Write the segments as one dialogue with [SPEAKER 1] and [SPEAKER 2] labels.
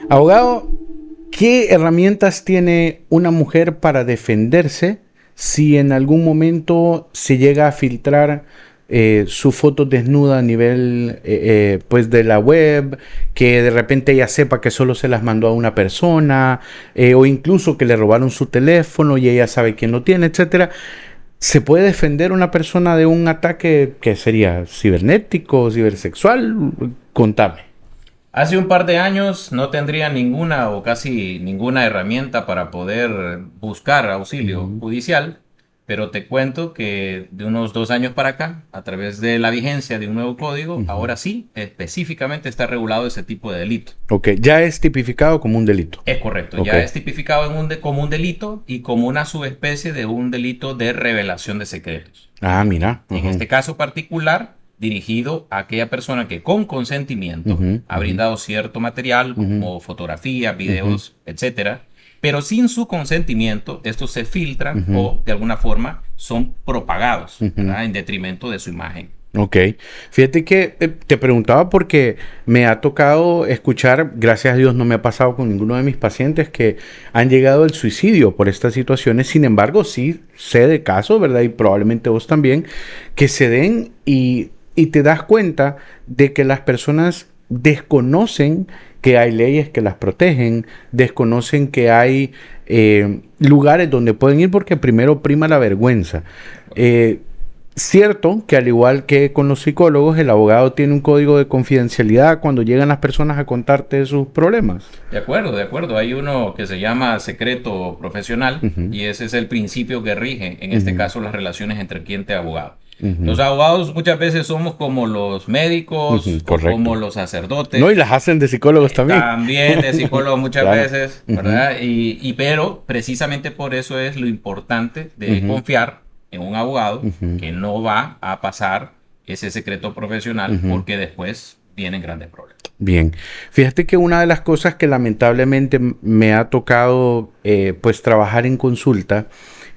[SPEAKER 1] Abogado, ¿qué herramientas tiene una mujer para defenderse si en algún momento se llega a filtrar su foto desnuda a nivel pues de la web, que de repente ella sepa que solo se las mandó a una persona, o incluso que le robaron su teléfono y ella sabe quién lo tiene, etcétera? ¿Se puede defender una persona de un ataque que sería cibernético, cibersexual? Contame.
[SPEAKER 2] Hace un par de años no tendría ninguna o casi ninguna herramienta para poder buscar auxilio
[SPEAKER 1] Ujú,
[SPEAKER 2] judicial, pero te cuento que de unos 2 años para acá, a través de la vigencia de un nuevo código,
[SPEAKER 1] ujú.
[SPEAKER 2] ahora sí, específicamente está regulado ese tipo de delito.
[SPEAKER 1] Ok, ya es tipificado como un delito.
[SPEAKER 2] Es correcto,
[SPEAKER 1] Ok.
[SPEAKER 2] ya es tipificado como un delito y como una subespecie de un delito de revelación de secretos.
[SPEAKER 1] Ah, mira.
[SPEAKER 2] En
[SPEAKER 1] Ujú,
[SPEAKER 2] este caso particular, dirigido a aquella persona que con consentimiento
[SPEAKER 1] ujú,
[SPEAKER 2] ha
[SPEAKER 1] ujú,
[SPEAKER 2] brindado cierto material
[SPEAKER 1] ujú,
[SPEAKER 2] como fotografías,
[SPEAKER 1] ujú,
[SPEAKER 2] videos, etcétera, pero sin su consentimiento estos se filtran
[SPEAKER 1] ujú,
[SPEAKER 2] o de alguna forma son propagados,
[SPEAKER 1] ujú.
[SPEAKER 2] ¿verdad? En detrimento de su imagen.
[SPEAKER 1] Ok. Fíjate que te preguntaba porque me ha tocado escuchar, gracias a Dios no me ha pasado con ninguno de mis pacientes que han llegado al suicidio por estas situaciones. Sin embargo, sí sé de casos, ¿verdad? Y probablemente vos también, que se den y te das cuenta de que las personas desconocen que hay leyes que las protegen, desconocen que hay lugares donde pueden ir porque primero prima la vergüenza. Eh, Cierto que al igual que con los psicólogos, el abogado tiene un código de confidencialidad cuando llegan las personas a contarte sus problemas.
[SPEAKER 2] De acuerdo, de acuerdo. Hay uno que se llama secreto profesional
[SPEAKER 1] Ujú,
[SPEAKER 2] y ese es el principio que rige, en este
[SPEAKER 1] ujú,
[SPEAKER 2] caso, las relaciones entre cliente y abogado. Los
[SPEAKER 1] ujú,
[SPEAKER 2] abogados muchas veces somos como los
[SPEAKER 1] ujú,
[SPEAKER 2] médicos o como
[SPEAKER 1] correcto.
[SPEAKER 2] los
[SPEAKER 1] No, y
[SPEAKER 2] sacerdotes,
[SPEAKER 1] las hacen de psicólogos también.
[SPEAKER 2] también de psicólogos muchas
[SPEAKER 1] Claro.
[SPEAKER 2] veces,
[SPEAKER 1] Ujú,
[SPEAKER 2] ¿verdad? Pero precisamente por eso es lo importante de
[SPEAKER 1] ujú,
[SPEAKER 2] confiar en un abogado
[SPEAKER 1] ujú,
[SPEAKER 2] que no va a pasar ese secreto profesional
[SPEAKER 1] ujú.
[SPEAKER 2] porque después vienen grandes problemas.
[SPEAKER 1] Bien, fíjate que una de las cosas que lamentablemente me ha tocado pues trabajar en consulta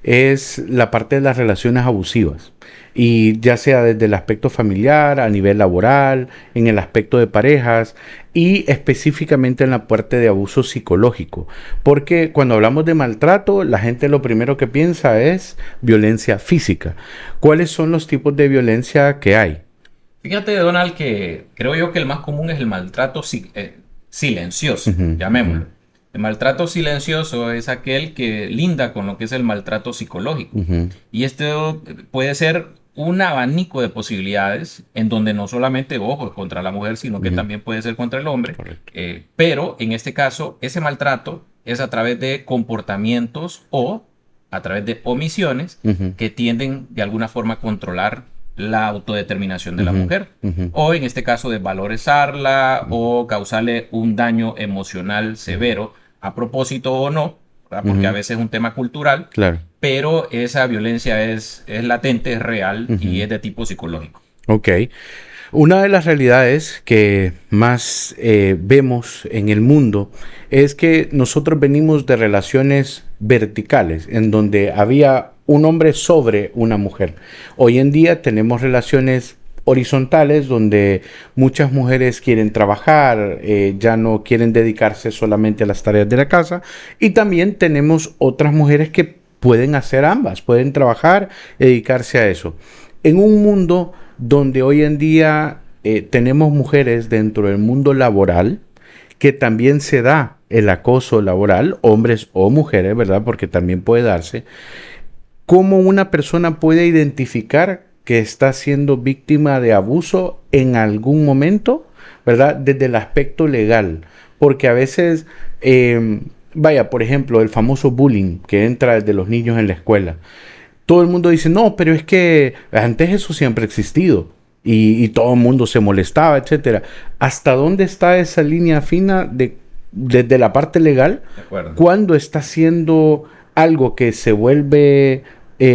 [SPEAKER 1] es la parte de las relaciones abusivas y ya sea desde el aspecto familiar, a nivel laboral, en el aspecto de parejas y específicamente en la parte de abuso psicológico, porque cuando hablamos de maltrato la gente lo primero que piensa es violencia física. ¿Cuáles son los tipos de violencia que hay?
[SPEAKER 2] Fíjate, Donald, que creo yo que el más común es el maltrato silencioso,
[SPEAKER 1] Ujú, ujú,
[SPEAKER 2] llamémoslo. El maltrato silencioso es aquel que linda con lo que es el maltrato psicológico.
[SPEAKER 1] ujú,
[SPEAKER 2] Y esto puede ser un abanico de posibilidades en donde no solamente, ojo, es contra la mujer, sino que
[SPEAKER 1] ujú.
[SPEAKER 2] también puede ser contra el hombre.
[SPEAKER 1] Correcto.
[SPEAKER 2] Pero en este caso, ese maltrato es a través de comportamientos o a través de omisiones
[SPEAKER 1] Ujú,
[SPEAKER 2] que tienden de alguna forma a controlar la autodeterminación de la
[SPEAKER 1] ujú,
[SPEAKER 2] mujer.
[SPEAKER 1] ujú,
[SPEAKER 2] O en este caso desvalorizarla
[SPEAKER 1] ujú,
[SPEAKER 2] o causarle un daño emocional severo, a propósito o no, ¿verdad? Porque a
[SPEAKER 1] ujú.
[SPEAKER 2] veces es un tema cultural,
[SPEAKER 1] Claro.
[SPEAKER 2] pero esa violencia es latente, es real y
[SPEAKER 1] Ujú.
[SPEAKER 2] es de tipo psicológico.
[SPEAKER 1] Ok. Una de las realidades que más vemos en el mundo es que nosotros venimos de relaciones verticales, en donde había un hombre sobre una mujer. Hoy en día tenemos relaciones horizontales donde muchas mujeres quieren trabajar, ya no quieren dedicarse solamente a las tareas de la casa, y también tenemos otras mujeres que pueden hacer ambas, pueden trabajar y dedicarse a eso. En un mundo donde hoy en día tenemos mujeres dentro del mundo laboral, que también se da el acoso laboral, hombres o mujeres, ¿verdad? Porque también puede darse. ¿Cómo una persona puede identificar que está siendo víctima de abuso en algún momento, ¿verdad? Desde el aspecto legal. Porque a veces, vaya, por ejemplo, el famoso bullying que entra desde los niños en la escuela. Todo el mundo dice, no, pero es que antes eso siempre ha existido y todo el mundo se molestaba, etcétera. ¿Hasta dónde está esa línea fina desde la parte legal
[SPEAKER 2] ¿De acuerdo?
[SPEAKER 1] cuando está haciendo algo que se vuelve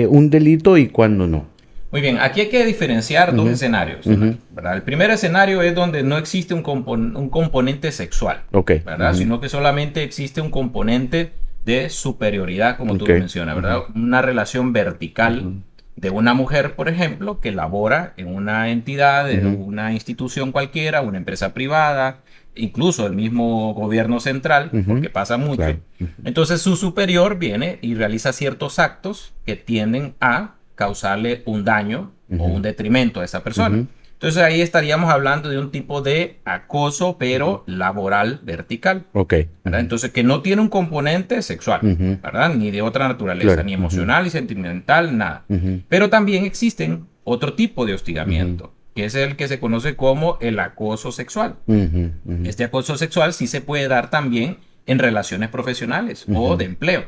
[SPEAKER 1] un delito y cuando no?
[SPEAKER 2] Muy bien, aquí hay que diferenciar dos
[SPEAKER 1] Ujú,
[SPEAKER 2] escenarios,
[SPEAKER 1] ujú.
[SPEAKER 2] ¿verdad? El primer escenario es donde no existe un componente sexual,
[SPEAKER 1] Ok.
[SPEAKER 2] ¿verdad?
[SPEAKER 1] Ujú,
[SPEAKER 2] Sino que solamente existe un componente de superioridad, como tú
[SPEAKER 1] ok.
[SPEAKER 2] lo mencionas,
[SPEAKER 1] Ujú,
[SPEAKER 2] ¿verdad? Una relación vertical
[SPEAKER 1] ujú,
[SPEAKER 2] de una mujer, por ejemplo, que labora en una entidad, en una institución cualquiera, una empresa privada, incluso el mismo gobierno central, porque pasa mucho.
[SPEAKER 1] Claro.
[SPEAKER 2] Entonces su superior viene y realiza ciertos actos que tienden a causarle un daño o un detrimento a esa persona. Entonces ahí estaríamos hablando de un tipo de acoso, pero laboral vertical.
[SPEAKER 1] Ok.
[SPEAKER 2] ¿Verdad? Entonces que no tiene un componente sexual, ¿verdad? Ni de otra naturaleza,
[SPEAKER 1] Claro.
[SPEAKER 2] ni emocional, ni sentimental, nada. Pero también existen otro tipo de hostigamiento, que es el que se conoce como el acoso sexual. Este acoso sexual sí se puede dar también en relaciones profesionales o de empleo.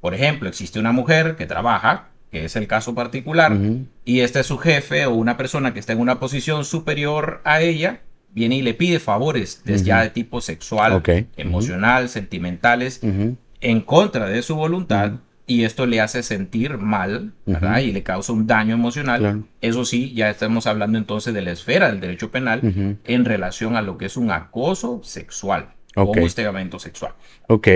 [SPEAKER 2] Por ejemplo, existe una mujer que trabaja, que es el caso particular, y este es su jefe o una persona que está en una posición superior a ella, viene y le pide favores desde ya de tipo sexual,
[SPEAKER 1] Ok.
[SPEAKER 2] emocional, sentimentales, en contra de su voluntad, y esto le hace sentir mal, ¿verdad? Y le causa un daño emocional.
[SPEAKER 1] Claro.
[SPEAKER 2] Eso sí, ya estamos hablando entonces de la esfera del derecho penal en relación a lo que es un acoso sexual o
[SPEAKER 1] Ok.
[SPEAKER 2] un hostigamiento sexual.
[SPEAKER 1] Ok.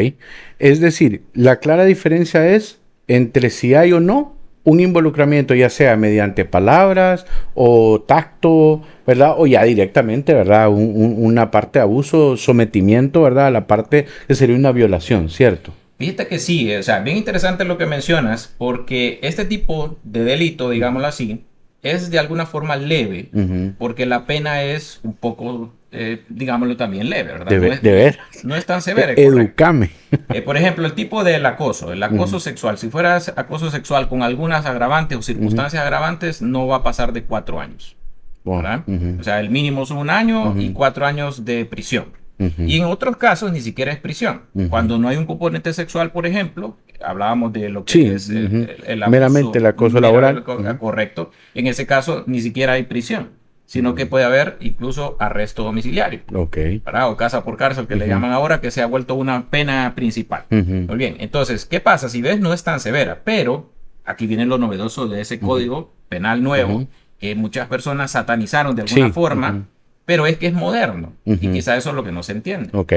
[SPEAKER 1] Es decir, la clara diferencia es entre si hay o no un involucramiento, ya sea mediante palabras o tacto, ¿verdad? O ya directamente, ¿verdad? Una parte de abuso, sometimiento, ¿verdad? A la parte que sería una violación, ¿cierto?
[SPEAKER 2] Fíjate que sí, o sea, bien interesante lo que mencionas, porque este tipo de delito, digámoslo así, es de alguna forma leve, porque la pena es un poco, digámoslo también leve, ¿verdad?
[SPEAKER 1] De ver.
[SPEAKER 2] No es tan severa, correcto.
[SPEAKER 1] Educame.
[SPEAKER 2] Por ejemplo, el tipo del acoso, el acoso sexual, si fuera acoso sexual con algunas agravantes o circunstancias agravantes, no va a pasar de 4 años, ¿verdad? O sea, el mínimo son 1 año y 4 años de prisión. Y en otros casos ni siquiera es prisión. Cuando no hay un componente sexual, por ejemplo, hablábamos de lo que
[SPEAKER 1] Sí,
[SPEAKER 2] es el abuso,
[SPEAKER 1] meramente el acoso laboral.
[SPEAKER 2] Correcto. En ese caso ni siquiera hay prisión, sino que puede haber incluso arresto domiciliario.
[SPEAKER 1] Ok.
[SPEAKER 2] ¿Verdad? O casa por cárcel, que le llaman ahora, que se ha vuelto una pena principal. Muy bien, entonces, ¿qué pasa? Si ves, no es tan severa, pero aquí viene lo novedoso de ese código penal nuevo, que muchas personas satanizaron de alguna forma, pero es que es moderno, y quizá eso es lo que no se entiende.
[SPEAKER 1] Ok.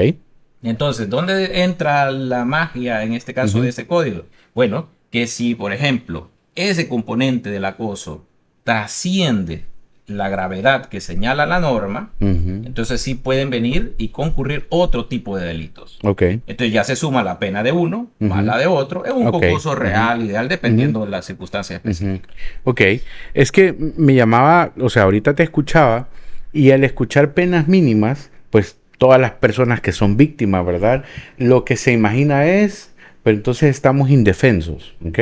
[SPEAKER 2] Entonces, ¿dónde entra la magia en este caso de ese código? Bueno, que si, por ejemplo, ese componente del acoso trasciende la gravedad que señala la norma, entonces sí pueden venir y concurrir otro tipo de delitos.
[SPEAKER 1] Ok.
[SPEAKER 2] Entonces ya se suma la pena de uno más la de otro. Es un concurso real, ideal, dependiendo de las circunstancias específicas.
[SPEAKER 1] Ok. Es que me llamaba, o sea, ahorita te escuchaba y al escuchar penas mínimas, pues todas las personas que son víctimas, ¿verdad? Lo que se imagina es, pero entonces estamos indefensos, ¿ok?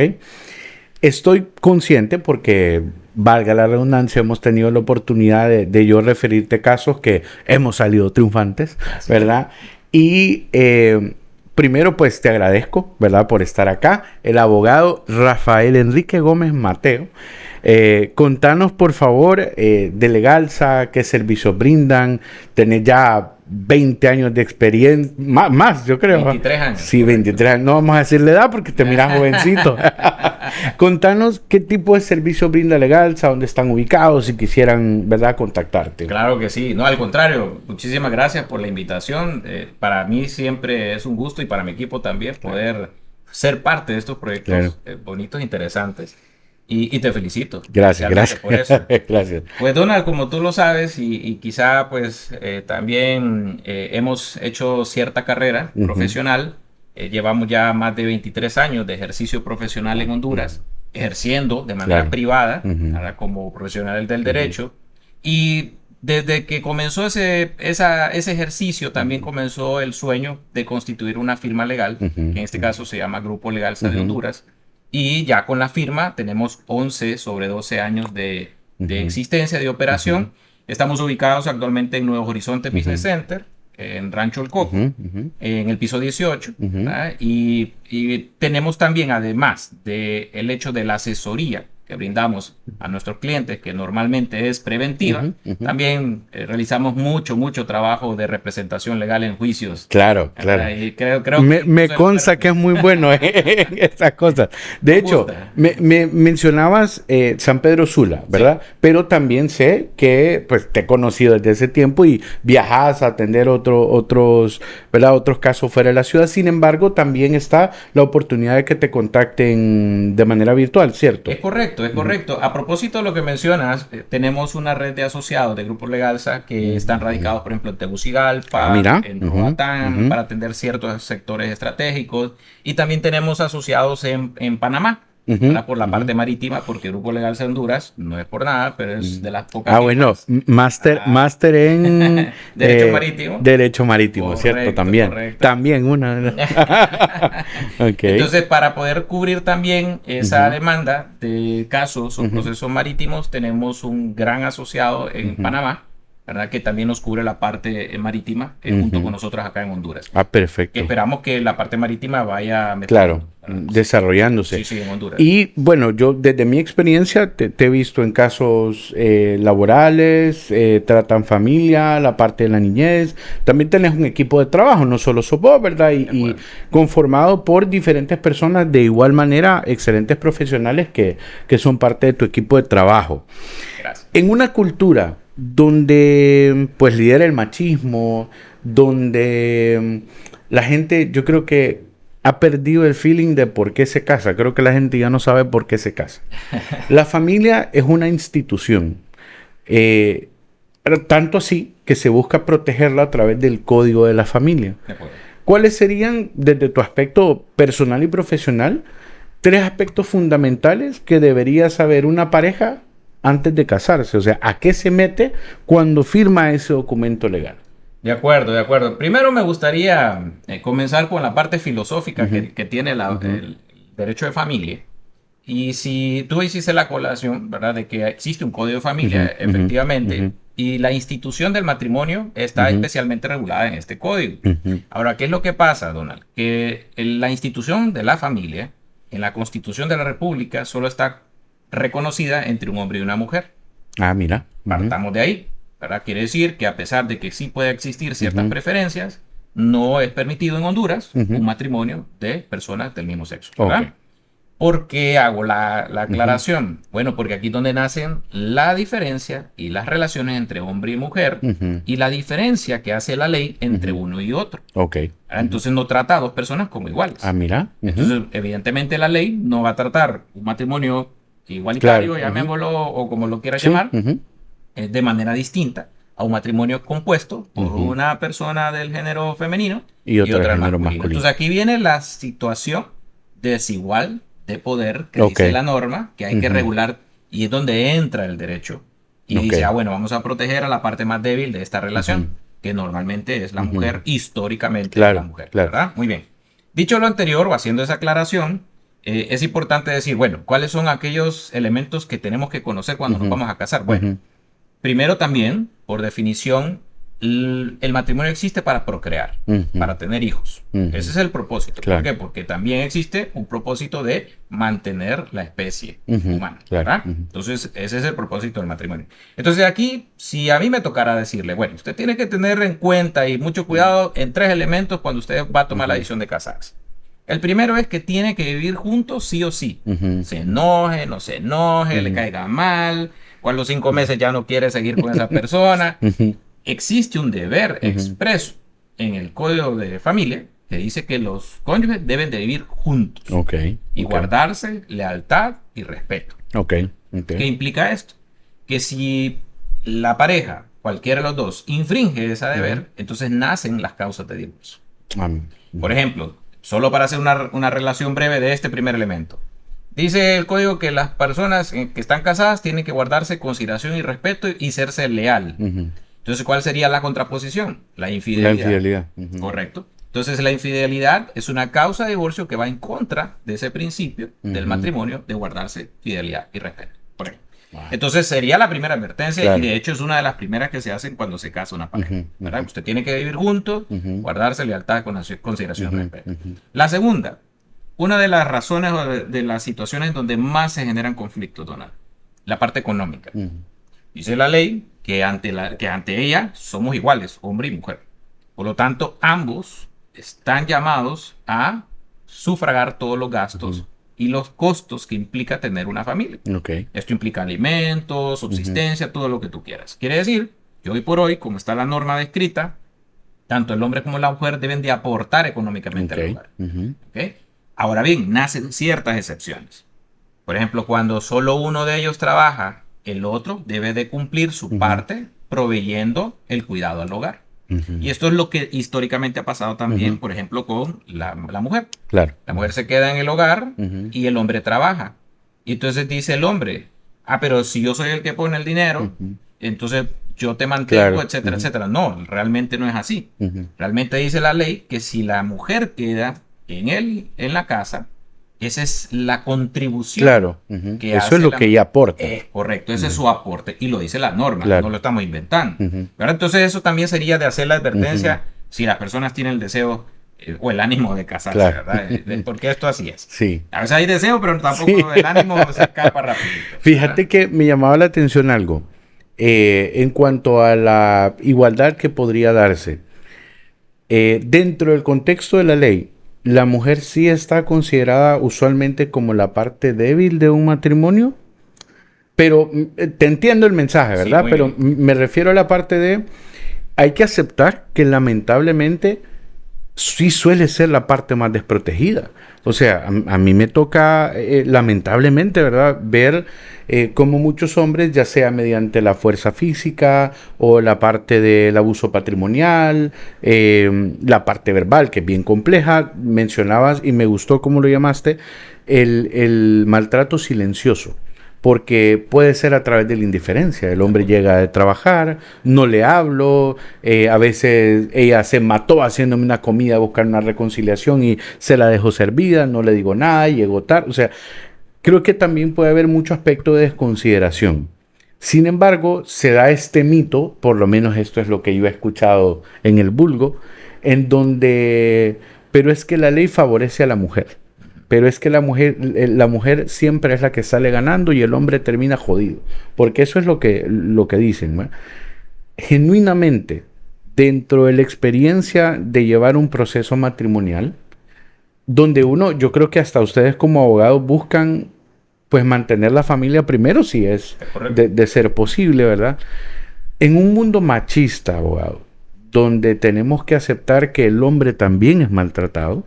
[SPEAKER 1] Estoy consciente porque, valga la redundancia, hemos tenido la oportunidad de yo referirte casos que hemos salido triunfantes, ¿verdad? Y primero, pues te agradezco, ¿verdad? Por estar acá. El abogado Rafael Enrique Gómez Mateo. Contanos, por favor, de Legalza, qué servicios brindan. Tenés ya 20 años de experiencia, más, yo creo.
[SPEAKER 2] 23 años.
[SPEAKER 1] Sí, 23 años. No vamos a decirle edad porque te miras jovencito. Contanos qué tipo de servicio brinda Legalza, dónde están ubicados, si quisieran, ¿verdad?, contactarte.
[SPEAKER 2] Claro que sí. No, al contrario, muchísimas gracias por la invitación. Para mí siempre es un gusto y para mi equipo también poder ser parte de estos proyectos bonitos, interesantes. Y te felicito.
[SPEAKER 1] Gracias.
[SPEAKER 2] Por eso.
[SPEAKER 1] Gracias.
[SPEAKER 2] Pues Donald, como tú lo sabes y quizá pues también hemos hecho cierta carrera profesional. Llevamos ya más de 23 años de ejercicio profesional en Honduras, ejerciendo de manera privada, ahora como profesional del derecho. Y desde que comenzó ese ejercicio, también comenzó el sueño de constituir una firma legal, que en este caso se llama Grupo Legalza de Honduras. Y ya con la firma tenemos 11 sobre 12 años de existencia, de operación. Estamos ubicados actualmente en Nuevo Horizonte Business Center, en Rancho El Coco, en el piso 18. Y tenemos también, además del hecho de la asesoría que brindamos a nuestros clientes, que normalmente es preventiva, también realizamos mucho trabajo de representación legal en juicios.
[SPEAKER 1] Claro.
[SPEAKER 2] Y creo
[SPEAKER 1] me consta que es muy bueno estas cosas. De hecho, me mencionabas San Pedro Sula, ¿verdad? Sí. Pero también sé que pues te he conocido desde ese tiempo y viajas a atender otros casos fuera de la ciudad. Sin embargo, también está la oportunidad de que te contacten de manera virtual, ¿cierto?
[SPEAKER 2] Es correcto. correcto, es correcto. A propósito de lo que mencionas, tenemos una red de asociados de Grupo Legalsa que están radicados, por ejemplo, en Tegucigalpa,
[SPEAKER 1] Mira.
[SPEAKER 2] en Roatán, para atender ciertos sectores estratégicos. Y también tenemos asociados en Panamá, ¿verdad? Por la parte marítima, porque Grupo Legalsa Honduras no es por nada, pero es de las pocas.
[SPEAKER 1] Bueno, máster en
[SPEAKER 2] Derecho marítimo.
[SPEAKER 1] Derecho marítimo,
[SPEAKER 2] Correcto,
[SPEAKER 1] ¿cierto? También.
[SPEAKER 2] Correcto.
[SPEAKER 1] También una de las... Okay.
[SPEAKER 2] Entonces, para poder cubrir también esa demanda de casos o procesos marítimos, tenemos un gran asociado en Panamá, ¿verdad? Que también nos cubre la parte marítima junto con nosotros acá en Honduras.
[SPEAKER 1] Perfecto.
[SPEAKER 2] Que esperamos que la parte marítima vaya
[SPEAKER 1] claro, desarrollándose.
[SPEAKER 2] Sí, en Honduras.
[SPEAKER 1] Y bueno, yo desde mi experiencia te he visto en casos laborales, tratan familia, la parte de la niñez. También tenés un equipo de trabajo, no solo sos vos, ¿verdad? Y conformado por diferentes personas de igual manera, excelentes profesionales que son parte de tu equipo de trabajo.
[SPEAKER 2] Gracias.
[SPEAKER 1] En una cultura donde pues lidera el machismo, donde la gente, yo creo que ha perdido el feeling de por qué se casa. Creo que la gente ya no sabe por qué se casa. La familia es una institución, tanto así que se busca protegerla a través del código de la familia. ¿Cuáles serían, desde tu aspecto personal y profesional, 3 aspectos fundamentales que debería saber una pareja antes de casarse? O sea, ¿a qué se mete cuando firma ese documento legal?
[SPEAKER 2] De acuerdo, de acuerdo. Primero me gustaría comenzar con la parte filosófica que tiene el derecho de familia. Y si tú hiciste la colación, ¿verdad?, de que existe un código de familia, efectivamente, y la institución del matrimonio está especialmente regulada en este código. Ahora, ¿qué es lo que pasa, Donald? Que la institución de la familia, en la Constitución de la República, solo está reconocida entre un hombre y una mujer.
[SPEAKER 1] Mira.
[SPEAKER 2] Partamos de ahí, ¿verdad? Quiere decir que a pesar de que sí puede existir ciertas preferencias, no es permitido en Honduras un matrimonio de personas del mismo sexo, ¿verdad? ¿Por qué hago la aclaración? Bueno, porque aquí es donde nacen la diferencia y las relaciones entre hombre y mujer y la diferencia que hace la ley entre uno y otro. Entonces no trata a 2 personas como iguales.
[SPEAKER 1] Mira.
[SPEAKER 2] Entonces, evidentemente la ley no va a tratar un matrimonio igualitario, llamémoslo, o como lo quieras llamar, de manera distinta a un matrimonio compuesto por una persona del género femenino y otra del género masculino. Entonces aquí viene la situación desigual de poder que dice la norma, que hay que regular, y es donde entra el derecho. Y dice, bueno, vamos a proteger a la parte más débil de esta relación, que normalmente es la mujer, históricamente la mujer, ¿verdad? Muy bien. Dicho lo anterior, o haciendo esa aclaración, es importante decir, bueno, ¿cuáles son aquellos elementos que tenemos que conocer cuando nos vamos a casar? Bueno, primero también, por definición, el matrimonio existe para procrear, para tener hijos. Ese es el propósito. ¿Por qué? Porque también existe un propósito de mantener la especie humana, ¿verdad? Entonces, ese es el propósito del matrimonio. Entonces, aquí, si a mí me tocara decirle, bueno, usted tiene que tener en cuenta y mucho cuidado en 3 elementos cuando usted va a tomar la decisión de casarse. El primero es que tiene que vivir juntos sí o sí. Se enoje, no se enoje, le caiga mal, o a los 5 meses ya no quiere seguir con esa persona. Existe un deber expreso en el Código de Familia que dice que los cónyuges deben de vivir juntos y guardarse lealtad y respeto. ¿Qué implica esto? Que si la pareja, cualquiera de los dos, infringe ese deber, entonces nacen las causas de divorcio. Por ejemplo, solo para hacer una relación breve de este primer elemento. Dice el código que las personas que están casadas tienen que guardarse consideración y respeto y serse leal. Entonces, ¿cuál sería la contraposición? La infidelidad. Correcto. Entonces, la infidelidad es una causa de divorcio que va en contra de ese principio del matrimonio de guardarse fidelidad y respeto. Por ejemplo. Entonces, sería la primera advertencia y de hecho es una de las primeras que se hacen cuando se casa una pareja. ¿Verdad? Usted tiene que vivir juntos, guardarse lealtad, consideración y respeto. La segunda, una de las razones o de las situaciones donde más se generan conflictos, Donald, la parte económica. Dice la ley que ante ella somos iguales, hombre y mujer. Por lo tanto, ambos están llamados a sufragar todos los gastos y los costos que implica tener una familia. Esto implica alimentos, subsistencia, todo lo que tú quieras. Quiere decir que hoy por hoy, como está la norma descrita, tanto el hombre como la mujer deben de aportar económicamente al hogar. Ahora bien, nacen ciertas excepciones. Por ejemplo, cuando solo uno de ellos trabaja, el otro debe de cumplir su parte proveyendo el cuidado al hogar. Y esto es lo que históricamente ha pasado también, por ejemplo, con la mujer.
[SPEAKER 1] Claro.
[SPEAKER 2] La mujer se queda en el hogar y el hombre trabaja. Y entonces dice el hombre, pero si yo soy el que pone el dinero, entonces yo te mantengo,
[SPEAKER 1] Claro.
[SPEAKER 2] etcétera, etcétera. No, realmente no es así. Realmente dice la ley que si la mujer queda en la casa, esa es la contribución
[SPEAKER 1] Claro.
[SPEAKER 2] que
[SPEAKER 1] Eso
[SPEAKER 2] hace
[SPEAKER 1] es lo
[SPEAKER 2] la
[SPEAKER 1] que
[SPEAKER 2] mujer.
[SPEAKER 1] ella aporta.
[SPEAKER 2] Es correcto, ese es su aporte. Y lo dice la norma,
[SPEAKER 1] Claro.
[SPEAKER 2] no lo estamos inventando. ¿Verdad? Entonces eso también sería de hacer la advertencia si las personas tienen el deseo o el ánimo de casarse,
[SPEAKER 1] Claro.
[SPEAKER 2] ¿verdad? Porque esto así es.
[SPEAKER 1] Sí.
[SPEAKER 2] A veces hay deseo, pero tampoco
[SPEAKER 1] Sí.
[SPEAKER 2] el ánimo se escapa rápido.
[SPEAKER 1] Fíjate que me llamaba la atención algo en cuanto a la igualdad que podría darse. Dentro del contexto de la ley, la mujer sí está considerada usualmente como la parte débil de un matrimonio, pero te entiendo el mensaje,
[SPEAKER 2] Sí,
[SPEAKER 1] ¿verdad?
[SPEAKER 2] muy
[SPEAKER 1] Pero
[SPEAKER 2] bien.
[SPEAKER 1] me refiero a la parte de, hay que aceptar que lamentablemente sí suele ser la parte más desprotegida. O sea, a mí me toca, lamentablemente, ¿verdad?, ver cómo muchos hombres, ya sea mediante la fuerza física o la parte del abuso patrimonial, la parte verbal, que es bien compleja, mencionabas y me gustó cómo lo llamaste, el maltrato silencioso. Porque puede ser a través de la indiferencia. El hombre llega de trabajar, no le hablo, a veces ella se mató haciéndome una comida a buscar una reconciliación y se la dejó servida, no le digo nada, llegó tarde. O sea, creo que también puede haber mucho aspecto de desconsideración. Sin embargo, se da este mito, por lo menos esto es lo que yo he escuchado en el vulgo, en donde, pero es que la ley favorece a la mujer. Pero es que la mujer siempre es la que sale ganando y el hombre termina jodido. Porque eso es lo que dicen, ¿no? Genuinamente, dentro de la experiencia de llevar un proceso matrimonial, donde uno, yo creo que hasta ustedes como abogados buscan pues mantener la familia primero si es de ser posible, ¿verdad? En un mundo machista, abogado, donde tenemos que aceptar que el hombre también es maltratado,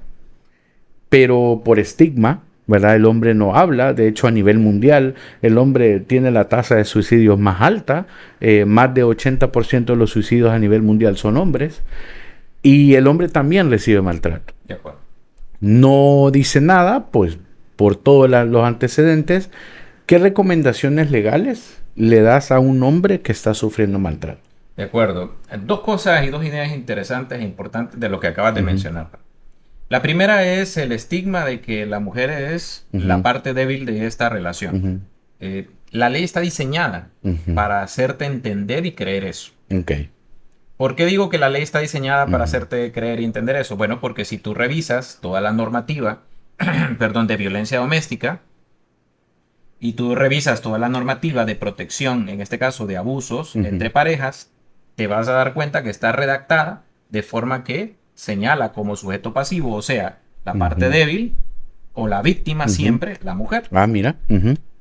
[SPEAKER 1] pero por estigma, ¿verdad? El hombre no habla, de hecho a nivel mundial el hombre tiene la tasa de suicidios más alta, más de 80% de los suicidios a nivel mundial son hombres, y el hombre también recibe maltrato.
[SPEAKER 2] De acuerdo.
[SPEAKER 1] No dice nada, pues por todos los antecedentes. ¿Qué recomendaciones legales le das a un hombre que está sufriendo maltrato?
[SPEAKER 2] De acuerdo. Dos cosas y dos ideas interesantes e importantes de lo que acabas de mencionar. La primera es el estigma de que la mujer es la parte débil de esta relación. La ley está diseñada para hacerte entender y creer eso.
[SPEAKER 1] Okay.
[SPEAKER 2] ¿Por qué digo que la ley está diseñada para hacerte creer y entender eso? Bueno, porque si tú revisas toda la normativa, perdón, de violencia doméstica, y tú revisas toda la normativa de protección, en este caso de abusos entre parejas, te vas a dar cuenta que está redactada de forma que señala como sujeto pasivo, o sea, la parte débil o la víctima siempre, la mujer.
[SPEAKER 1] Ah, mira.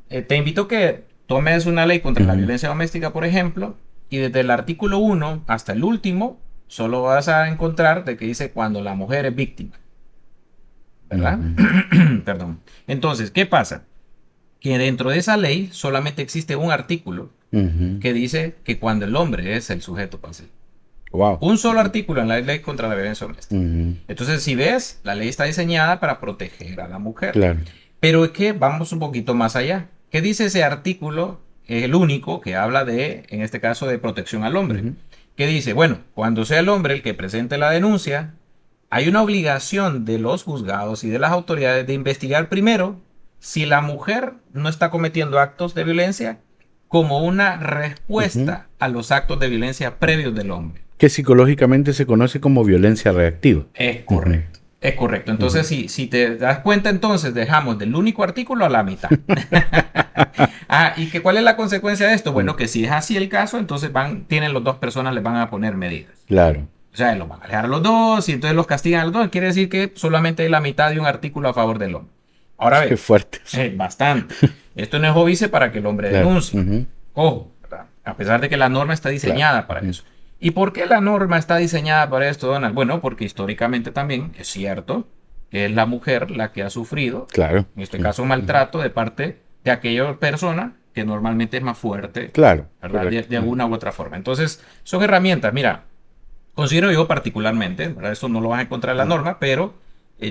[SPEAKER 2] Te invito a que tomes una ley contra la violencia doméstica, por ejemplo, y desde el artículo 1 hasta el último, solo vas a encontrar de que dice cuando la mujer es víctima. ¿Verdad? Perdón. Entonces, ¿qué pasa? Que dentro de esa ley solamente existe un artículo que dice que cuando el hombre es el sujeto pasivo.
[SPEAKER 1] Wow.
[SPEAKER 2] Un solo artículo en la ley contra la violencia doméstica. Entonces, si ves, la ley está diseñada para proteger a la mujer.
[SPEAKER 1] Claro.
[SPEAKER 2] Pero es que vamos un poquito más allá. ¿Qué dice ese artículo? El único que habla de, en este caso, de protección al hombre. Que dice, bueno, cuando sea el hombre el que presente la denuncia, hay una obligación de los juzgados y de las autoridades de investigar primero si la mujer no está cometiendo actos de violencia como una respuesta a los actos de violencia previos del hombre.
[SPEAKER 1] Que psicológicamente se conoce como violencia reactiva.
[SPEAKER 2] Es correcto. Es correcto. Entonces, si te das cuenta, entonces dejamos del único artículo a la mitad. ¿Y cuál es la consecuencia de esto? Bueno, que si es así el caso, entonces tienen las dos personas, les van a poner medidas.
[SPEAKER 1] Claro.
[SPEAKER 2] O sea, los van a dejar a los dos y entonces los castigan a los dos. Quiere decir que solamente hay la mitad de un artículo a favor del hombre. Ahora ve.
[SPEAKER 1] Qué fuerte.
[SPEAKER 2] Bastante. Esto no es óbice para que el hombre denuncie. Ojo, ¿verdad? A pesar de que la norma está diseñada para eso. ¿Y por qué la norma está diseñada para esto, Donald? Bueno, porque históricamente también es cierto que es la mujer la que ha sufrido,
[SPEAKER 1] Claro.
[SPEAKER 2] en este caso, maltrato de parte de aquella persona que normalmente es más fuerte,
[SPEAKER 1] Claro.
[SPEAKER 2] ¿verdad? De alguna u otra forma. Entonces, son herramientas. Mira, considero yo particularmente, ¿verdad? Esto no lo vas a encontrar en la norma, pero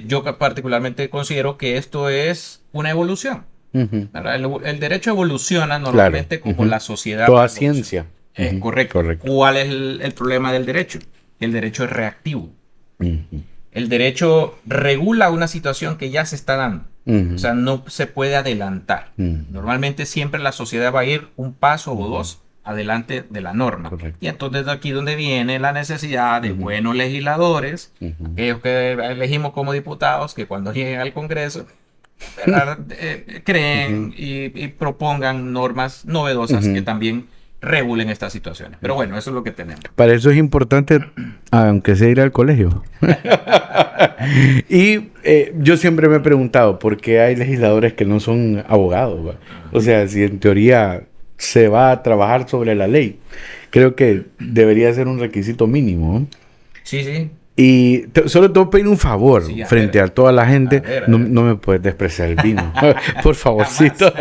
[SPEAKER 2] yo particularmente considero que esto es una evolución. ¿Verdad? El derecho evoluciona normalmente como la sociedad.
[SPEAKER 1] Toda ciencia.
[SPEAKER 2] Es correcto. ¿Cuál es el problema del derecho? El derecho es reactivo. El derecho regula una situación que ya se está dando. O sea, no se puede adelantar. Normalmente siempre la sociedad va a ir un paso o dos adelante de la norma.
[SPEAKER 1] Correcto.
[SPEAKER 2] Y entonces aquí donde viene la necesidad de buenos legisladores, aquellos que elegimos como diputados, que cuando lleguen al Congreso, creen y propongan normas novedosas que también regulen estas situaciones. Pero bueno, eso es lo que tenemos.
[SPEAKER 1] Para eso es importante, aunque sea ir al colegio. Y yo siempre me he preguntado por qué hay legisladores que no son abogados, ¿va? O sea, si en teoría se va a trabajar sobre la ley, creo que debería ser un requisito mínimo, ¿no?
[SPEAKER 2] Sí, sí.
[SPEAKER 1] Y solo te voy a pedir un favor frente a toda la gente. No me puedes despreciar el vino. Por favorcito.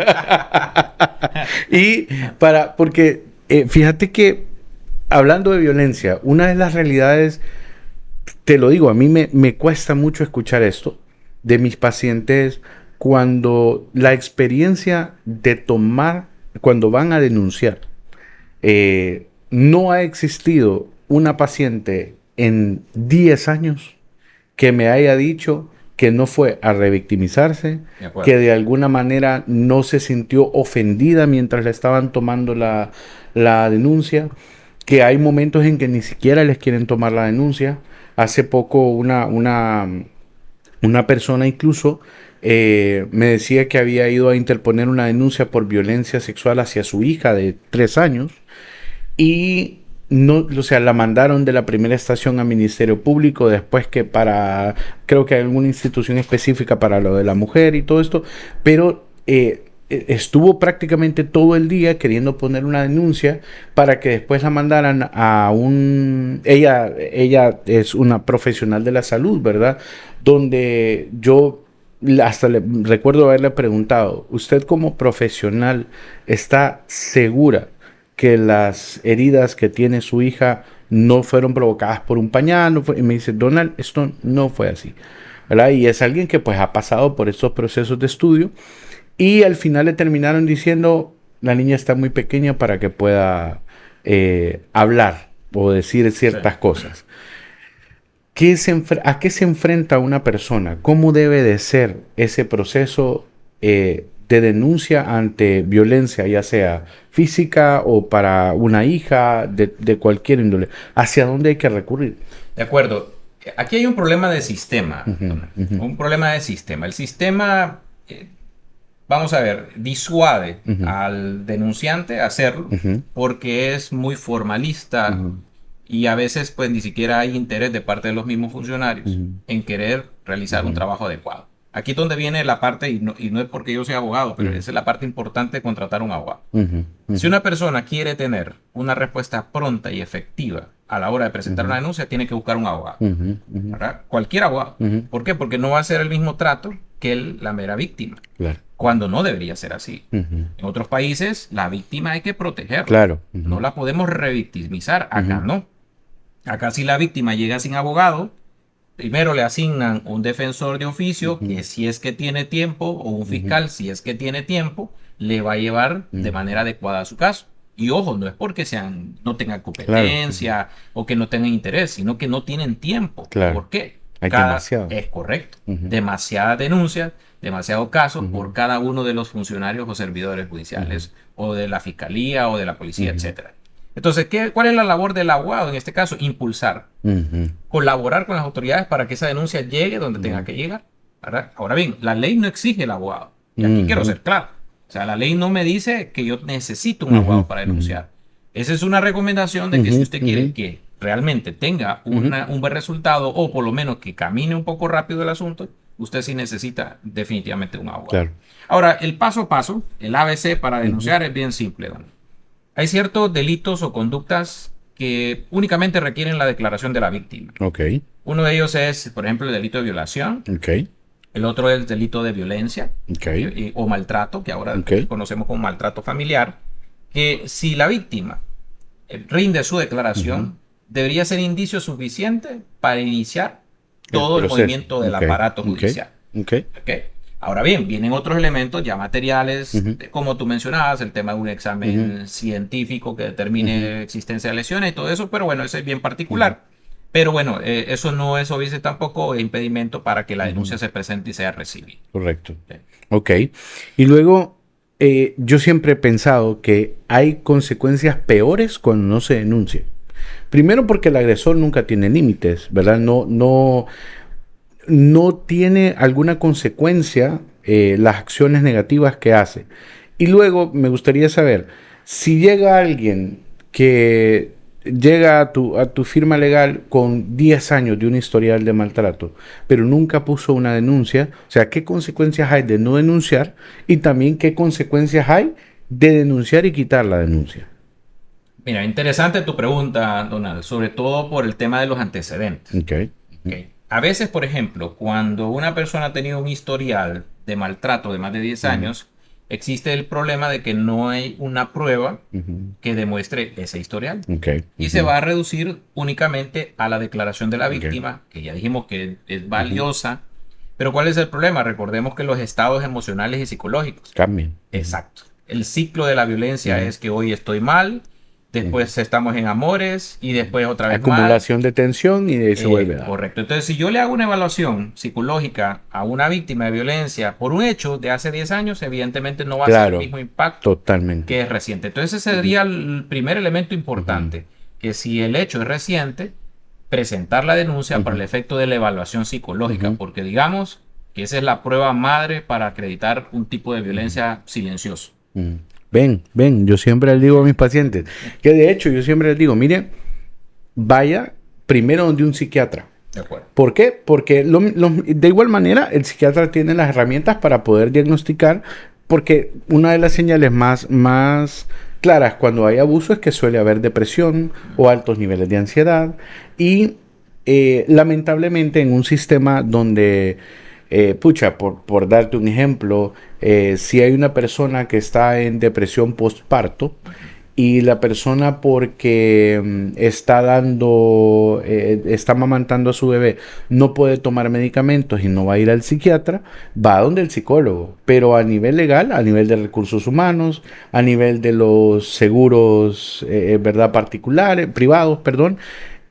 [SPEAKER 1] Y porque fíjate que hablando de violencia, una de las realidades, te lo digo, a mí me cuesta mucho escuchar esto de mis pacientes cuando la experiencia de tomar, cuando van a denunciar, no ha existido una paciente en 10 años que me haya dicho que no fue a revictimizarse, que de alguna manera no se sintió ofendida mientras le estaban tomando la denuncia, que hay momentos en que ni siquiera les quieren tomar la denuncia. Hace poco una persona incluso me decía que había ido a interponer una denuncia por violencia sexual hacia su hija de 3 años y no, o sea, la mandaron de la primera estación a Ministerio Público, después que creo que hay alguna institución específica para lo de la mujer y todo esto, pero estuvo prácticamente todo el día queriendo poner una denuncia para que después la mandaran a ella es una profesional de la salud, ¿verdad? Donde yo hasta recuerdo haberle preguntado, ¿usted como profesional está segura que las heridas que tiene su hija no fueron provocadas por un pañal? Y me dice, Donald, esto no fue así, ¿verdad? Y es alguien que pues ha pasado por estos procesos de estudio y al final le terminaron diciendo, la niña está muy pequeña para que pueda hablar o decir ciertas cosas. ¿A qué se enfrenta una persona? ¿Cómo debe de ser ese proceso de denuncia ante violencia, ya sea física o para una hija de cualquier índole? ¿Hacia dónde hay que recurrir?
[SPEAKER 2] De acuerdo. Aquí hay un problema de sistema. Un problema de sistema. El sistema, vamos a ver, disuade al denunciante a hacerlo porque es muy formalista y a veces pues ni siquiera hay interés de parte de los mismos funcionarios en querer realizar un trabajo adecuado. Aquí es donde viene la parte, y no es porque yo sea abogado, pero esa es la parte importante de contratar un abogado. Si una persona quiere tener una respuesta pronta y efectiva a la hora de presentar una denuncia, tiene que buscar un abogado. ¿Verdad? Cualquier abogado. ¿Por qué? Porque no va a ser el mismo trato que la mera víctima.
[SPEAKER 1] Claro.
[SPEAKER 2] Cuando no debería ser así. En otros países, la víctima hay que protegerla.
[SPEAKER 1] Claro.
[SPEAKER 2] No la podemos revictimizar. Acá no. Acá si la víctima llega sin abogado, primero le asignan un defensor de oficio que si es que tiene tiempo, o un fiscal si es que tiene tiempo, le va a llevar de manera adecuada a su caso. Y ojo, no es porque no tengan competencia o que no tengan interés, sino que no tienen tiempo.
[SPEAKER 1] Claro.
[SPEAKER 2] ¿Por qué?
[SPEAKER 1] Hay demasiado.
[SPEAKER 2] Es correcto. Demasiadas denuncias, demasiados casos por cada uno de los funcionarios o servidores judiciales, o de la fiscalía o de la policía, etcétera. Entonces, ¿cuál es la labor del abogado en este caso? Impulsar, colaborar con las autoridades para que esa denuncia llegue donde tenga que llegar, ¿verdad? Ahora bien, la ley no exige el abogado. Y aquí quiero ser claro. O sea, la ley no me dice que yo necesito un abogado para denunciar. Esa es una recomendación de que si usted quiere que realmente tenga un buen resultado, o por lo menos que camine un poco rápido el asunto, usted sí necesita definitivamente un abogado. Claro. Ahora, el paso a paso, el ABC para denunciar es bien simple, don. Hay ciertos delitos o conductas que únicamente requieren la declaración de la víctima.
[SPEAKER 1] Ok.
[SPEAKER 2] Uno de ellos es, por ejemplo, el delito de violación.
[SPEAKER 1] Ok.
[SPEAKER 2] El otro es el delito de violencia o maltrato, que ahora conocemos como maltrato familiar, que si la víctima rinde su declaración, debería ser indicio suficiente para iniciar todo el movimiento del aparato judicial. Ahora bien, vienen otros elementos ya materiales, como tú mencionabas, el tema de un examen científico que determine existencia de lesiones y todo eso, pero bueno, eso es bien particular. Pero bueno, eso no es obviamente tampoco impedimento para que la denuncia se presente y sea recibida.
[SPEAKER 1] Correcto. Sí. Ok. Y luego, yo siempre he pensado que hay consecuencias peores cuando no se denuncia. Primero porque el agresor nunca tiene límites, ¿verdad? No tiene alguna consecuencia las acciones negativas que hace. Y luego me gustaría saber, si llega alguien que llega a tu firma legal con 10 años de un historial de maltrato, pero nunca puso una denuncia, o sea, ¿qué consecuencias hay de no denunciar? Y también, ¿qué consecuencias hay de denunciar y quitar la denuncia?
[SPEAKER 2] Mira, interesante tu pregunta, Donald, sobre todo por el tema de los antecedentes.
[SPEAKER 1] Okay.
[SPEAKER 2] A veces, por ejemplo, cuando una persona ha tenido un historial de maltrato de más de 10 años, existe el problema de que no hay una prueba que demuestre ese historial. Y se va a reducir únicamente a la declaración de la víctima, que ya dijimos que es valiosa. Pero ¿cuál es el problema? Recordemos que los estados emocionales y psicológicos
[SPEAKER 1] cambian.
[SPEAKER 2] Exacto. El ciclo de la violencia es que hoy estoy mal, después estamos en amores y después otra vez
[SPEAKER 1] acumulación de tensión y de se vuelve.
[SPEAKER 2] Correcto. Entonces, si yo le hago una evaluación psicológica a una víctima de violencia por un hecho de hace 10 años, evidentemente no va a ser el mismo impacto que es reciente. Entonces, ese sería el primer elemento importante, que si el hecho es reciente, presentar la denuncia para el efecto de la evaluación psicológica, porque digamos que esa es la prueba madre para acreditar un tipo de violencia silencioso.
[SPEAKER 1] Ven, yo siempre les digo a mis pacientes, que de hecho yo siempre les digo, mire, vaya primero donde un psiquiatra.
[SPEAKER 2] De acuerdo.
[SPEAKER 1] ¿Por qué? Porque de igual manera el psiquiatra tiene las herramientas para poder diagnosticar, porque una de las señales más claras cuando hay abuso es que suele haber depresión o altos niveles de ansiedad y lamentablemente en un sistema donde por darte un ejemplo, si hay una persona que está en depresión postparto y la persona porque está amamantando a su bebé, no puede tomar medicamentos y no va a ir al psiquiatra, va donde el psicólogo, pero a nivel legal, a nivel de recursos humanos, a nivel de los seguros, privados,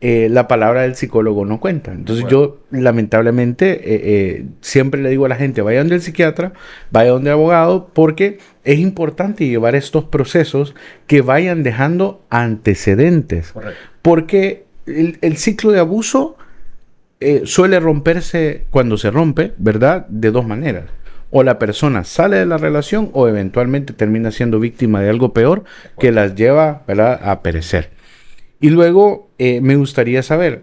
[SPEAKER 1] la palabra del psicólogo no cuenta. Entonces yo lamentablemente siempre le digo a la gente, vaya donde el psiquiatra, vaya donde el abogado, porque es importante llevar estos procesos que vayan dejando antecedentes.
[SPEAKER 2] Correcto.
[SPEAKER 1] Porque el ciclo de abuso suele romperse cuando se rompe, ¿verdad? De dos maneras. O la persona sale de la relación o eventualmente termina siendo víctima de algo peor que las lleva, ¿verdad?, a perecer. Y luego me gustaría saber,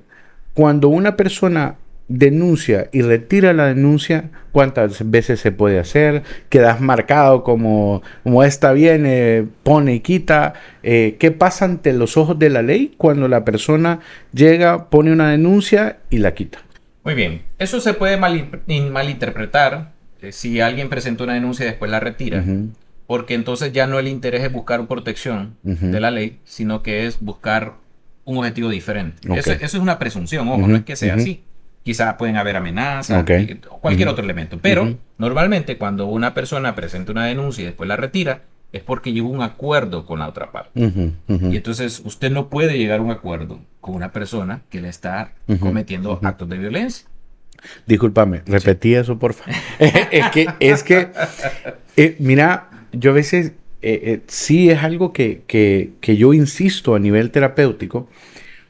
[SPEAKER 1] cuando una persona denuncia y retira la denuncia, ¿cuántas veces se puede hacer? ¿Quedas marcado como esta viene, pone y quita? ¿Qué pasa ante los ojos de la ley cuando la persona llega, pone una denuncia y la quita?
[SPEAKER 2] Muy bien, eso se puede malinterpretar si alguien presenta una denuncia y después la retira. Porque entonces ya no el interés es buscar protección de la ley, sino que es buscar un objetivo diferente. Eso es una presunción, ojo, no es que sea así. Quizás pueden haber amenazas, cualquier otro elemento. Pero normalmente cuando una persona presenta una denuncia y después la retira, es porque llegó a un acuerdo con la otra parte. Y entonces usted no puede llegar a un acuerdo con una persona que le está cometiendo actos de violencia.
[SPEAKER 1] Discúlpame, repetí eso, por favor. es que mira, yo a veces sí es algo que yo insisto a nivel terapéutico,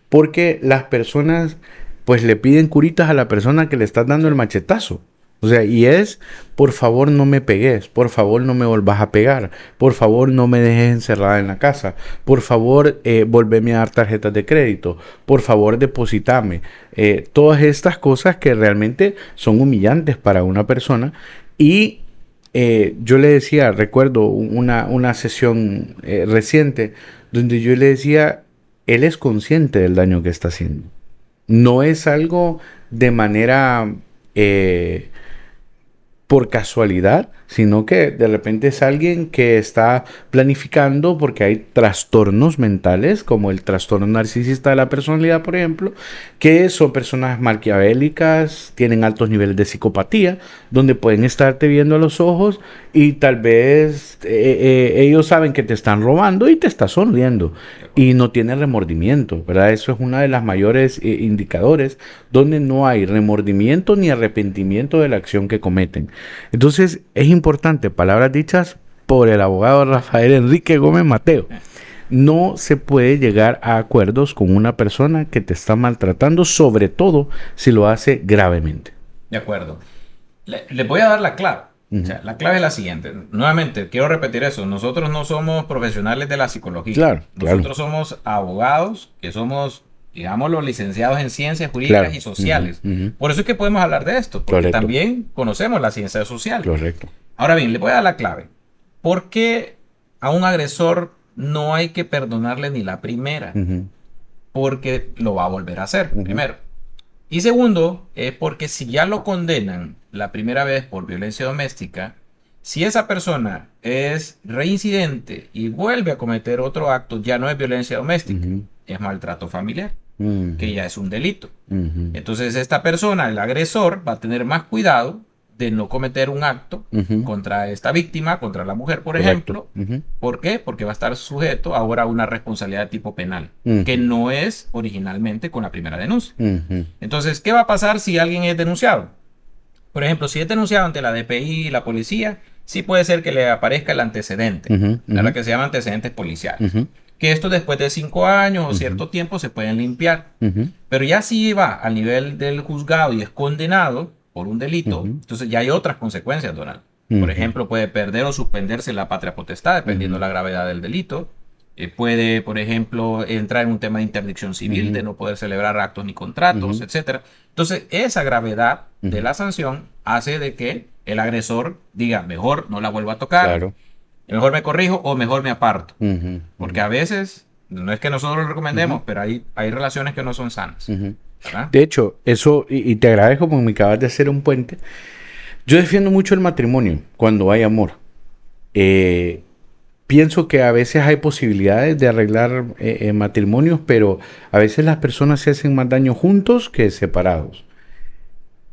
[SPEAKER 1] porque las personas pues le piden curitas a la persona que le está dando el machetazo. O sea, y es, por favor no me pegues, por favor no me volvás a pegar, por favor no me dejes encerrada en la casa, por favor volveme a dar tarjetas de crédito, por favor depositame. Todas estas cosas que realmente son humillantes para una persona. Y yo le decía, recuerdo una sesión reciente donde yo le decía, él es consciente del daño que está haciendo. No es algo de manera por casualidad, sino que de repente es alguien que está planificando porque hay trastornos mentales, como el trastorno narcisista de la personalidad, por ejemplo, que son personas maquiavélicas, tienen altos niveles de psicopatía, donde pueden estarte viendo a los ojos y tal vez ellos saben que te están robando y te está sonriendo y no tiene remordimiento, ¿verdad? Eso es una de las mayores indicadores donde no hay remordimiento ni arrepentimiento de la acción que cometen. Entonces es importante, palabras dichas por el abogado Rafael Enrique Gómez Mateo. No se puede llegar a acuerdos con una persona que te está maltratando, sobre todo si lo hace gravemente.
[SPEAKER 2] De acuerdo. Le voy a dar la clave. O sea, la clave es la siguiente. Nuevamente, quiero repetir eso. Nosotros no somos profesionales de la psicología.
[SPEAKER 1] Claro,
[SPEAKER 2] nosotros somos abogados que somos, digamos, los licenciados en ciencias jurídicas y sociales. Por eso es que podemos hablar de esto, porque también conocemos la ciencia social.
[SPEAKER 1] Correcto.
[SPEAKER 2] Ahora bien, le voy a dar la clave. ¿Por qué a un agresor no hay que perdonarle ni la primera? Porque lo va a volver a hacer, primero. Y segundo, es porque si ya lo condenan la primera vez por violencia doméstica, si esa persona es reincidente y vuelve a cometer otro acto, ya no es violencia doméstica, es maltrato familiar, que ya es un delito. Entonces esta persona, el agresor, va a tener más cuidado de no cometer un acto contra esta víctima, contra la mujer, por ejemplo. ¿Por qué? Porque va a estar sujeto ahora a una responsabilidad de tipo penal, que no es originalmente con la primera denuncia. Entonces, ¿qué va a pasar si alguien es denunciado? Por ejemplo, si es denunciado ante la DPI y la policía, sí puede ser que le aparezca el antecedente, lo que se llama antecedentes policiales. Que esto después de 5 años o cierto tiempo se pueden limpiar. Pero ya si va al nivel del juzgado y es condenado por un delito, entonces ya hay otras consecuencias, Donald. Por ejemplo, puede perder o suspenderse la patria potestad, dependiendo de la gravedad del delito. Puede, por ejemplo, entrar en un tema de interdicción civil, de no poder celebrar actos ni contratos, etc. Entonces, esa gravedad de la sanción hace de que el agresor diga, mejor no la vuelvo a tocar, mejor me corrijo o mejor me aparto. Porque a veces, no es que nosotros lo recomendemos, pero hay relaciones que no son sanas.
[SPEAKER 1] De hecho, eso, y te agradezco porque me acabas de hacer un puente. Yo defiendo mucho el matrimonio cuando hay amor. Pienso que a veces hay posibilidades de arreglar matrimonios, pero a veces las personas se hacen más daño juntos que separados.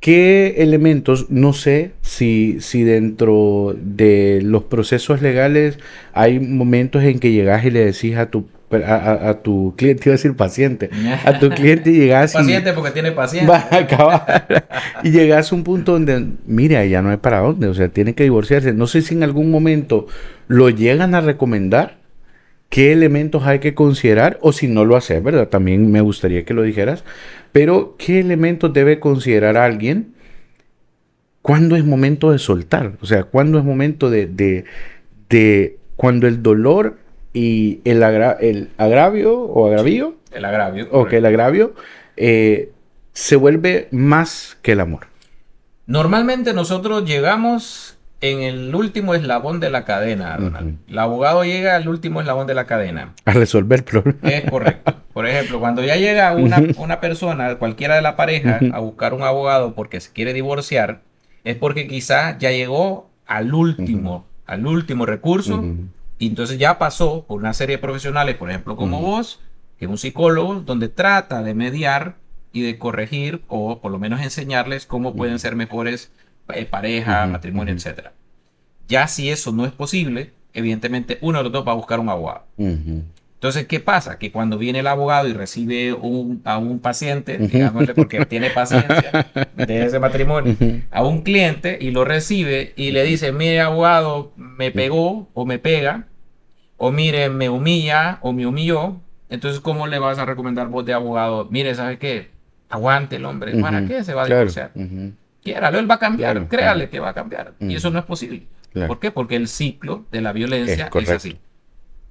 [SPEAKER 1] ¿Qué elementos? No sé si dentro de los procesos legales hay momentos en que llegas y le decís a tu cliente, iba a decir paciente, a tu cliente llegas
[SPEAKER 2] paciente porque tiene paciente.
[SPEAKER 1] Va a acabar. Y llegas a un punto donde, mira, ya no hay para dónde, o sea, tiene que divorciarse. No sé si en algún momento lo llegan a recomendar, qué elementos hay que considerar, o si no lo haces, ¿verdad? También me gustaría que lo dijeras, pero ¿qué elementos debe considerar alguien? ¿Cuándo es momento de soltar? O sea, ¿cuándo es momento de cuando el dolor y el agravio o agravío?
[SPEAKER 2] El agravio.
[SPEAKER 1] O que el agravio se vuelve más que el amor.
[SPEAKER 2] Normalmente nosotros llegamos en el último eslabón de la cadena, Donald. El abogado llega al último eslabón de la cadena.
[SPEAKER 1] A resolver problemas.
[SPEAKER 2] Es correcto. Por ejemplo, cuando ya llega una persona, cualquiera de la pareja, a buscar un abogado porque se quiere divorciar, es porque quizá ya llegó al último recurso, y entonces ya pasó por una serie de profesionales, por ejemplo, como vos, que es un psicólogo, donde trata de mediar y de corregir, o por lo menos enseñarles cómo pueden ser mejores pareja, matrimonio, etc. Ya si eso no es posible, evidentemente uno de los dos va a buscar un abogado. Entonces, ¿qué pasa? Que cuando viene el abogado y recibe a un paciente, digámosle, porque tiene paciencia de ese matrimonio, a un cliente, y lo recibe y le dice, mire, abogado, me pegó o me pega, o mire, me humilla o me humilló. Entonces, ¿cómo le vas a recomendar vos de abogado? Mire, ¿sabe qué? Aguante el hombre. ¿Para qué se va a divorciar? Quiéralo, él va a cambiar. Créale que va a cambiar. Y eso no es posible. ¿Por qué? Porque el ciclo de la violencia es así.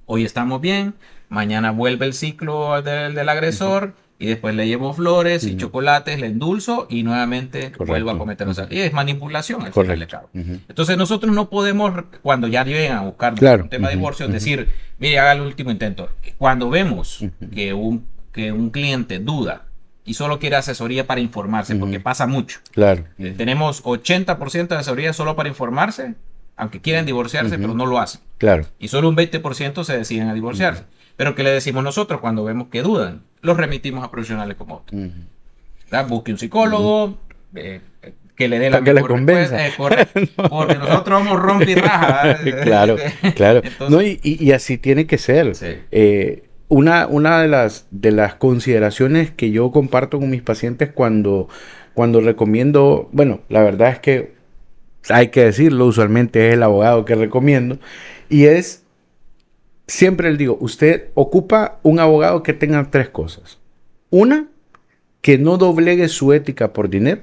[SPEAKER 2] Hoy estamos bien, mañana vuelve el ciclo del agresor, y después le llevo flores y chocolates, le endulzo y nuevamente vuelvo a cometer los actos. Y es manipulación al final del cabo. Entonces nosotros no podemos, cuando ya lleguen a buscar un tema de divorcio, decir, mire, haga el último intento. Cuando vemos que un cliente duda y solo quiere asesoría para informarse, porque pasa mucho.
[SPEAKER 1] Claro.
[SPEAKER 2] Tenemos 80% de asesoría solo para informarse, aunque quieren divorciarse, pero no lo hacen.
[SPEAKER 1] Claro.
[SPEAKER 2] Y solo un 20% se deciden a divorciarse. Pero ¿qué le decimos nosotros cuando vemos que dudan? Los remitimos a profesionales como otros. Busque un psicólogo, que le dé la
[SPEAKER 1] para que le convenza.
[SPEAKER 2] Porque nosotros vamos rompe y raja.
[SPEAKER 1] Claro, claro.
[SPEAKER 2] Entonces,
[SPEAKER 1] No, y así tiene que ser.
[SPEAKER 2] sí.
[SPEAKER 1] Una de las consideraciones que yo comparto con mis pacientes cuando recomiendo, bueno, la verdad es que hay que decirlo, usualmente es el abogado que recomiendo, y es, siempre le digo, usted ocupa un abogado que tenga 3 cosas. Una, que no doblegue su ética por dinero.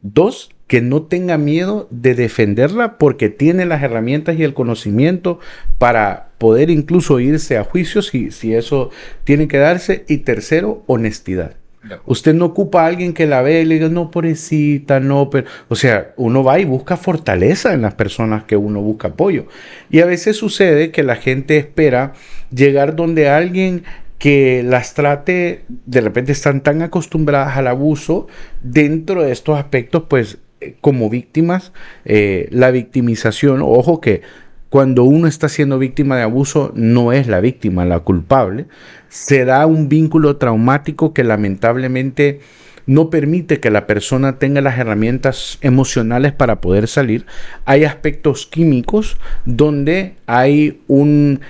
[SPEAKER 1] 2, que no tenga miedo de defenderla porque tiene las herramientas y el conocimiento para poder incluso irse a juicio si eso tiene que darse. Y tercero, honestidad. Usted no ocupa a alguien que la vea y le diga, no, pobrecita, no, pero... O sea, uno va y busca fortaleza en las personas que uno busca apoyo. Y a veces sucede que la gente espera llegar donde alguien que las trate, de repente están tan acostumbradas al abuso, dentro de estos aspectos, pues, como víctimas, la victimización, ojo que cuando uno está siendo víctima de abuso, no es la víctima la culpable, se da un vínculo traumático que lamentablemente no permite que la persona tenga las herramientas emocionales para poder salir. Hay aspectos químicos donde hay un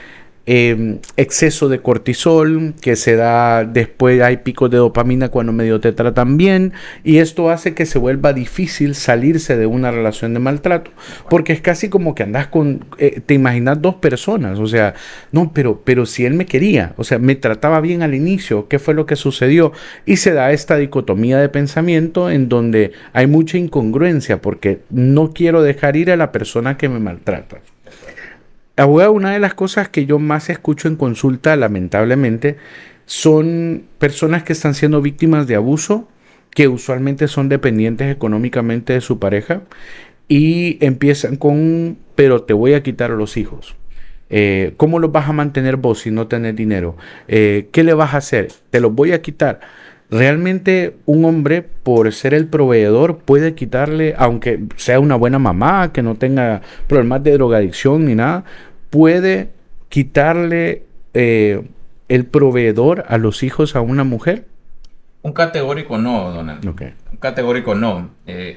[SPEAKER 1] exceso de cortisol que se da después, hay picos de dopamina cuando medio te tratan bien, y esto hace que se vuelva difícil salirse de una relación de maltrato, porque es casi como que andas con, te imaginas 2 personas, o sea, no, pero si él me quería, o sea, me trataba bien al inicio, ¿qué fue lo que sucedió? Y se da esta dicotomía de pensamiento en donde hay mucha incongruencia, porque no quiero dejar ir a la persona que me maltrata. Abogado, una de las cosas que yo más escucho en consulta, lamentablemente, son personas que están siendo víctimas de abuso, que usualmente son dependientes económicamente de su pareja, y empiezan con, pero te voy a quitar a los hijos. ¿Cómo los vas a mantener vos si no tenés dinero? ¿Qué le vas a hacer? Te los voy a quitar. Realmente un hombre, por ser el proveedor, puede quitarle, aunque sea una buena mamá, que no tenga problemas de drogadicción ni nada, puede quitarle el proveedor a los hijos a una mujer.
[SPEAKER 2] Un categórico no, Donald.
[SPEAKER 1] Okay.
[SPEAKER 2] Un categórico no.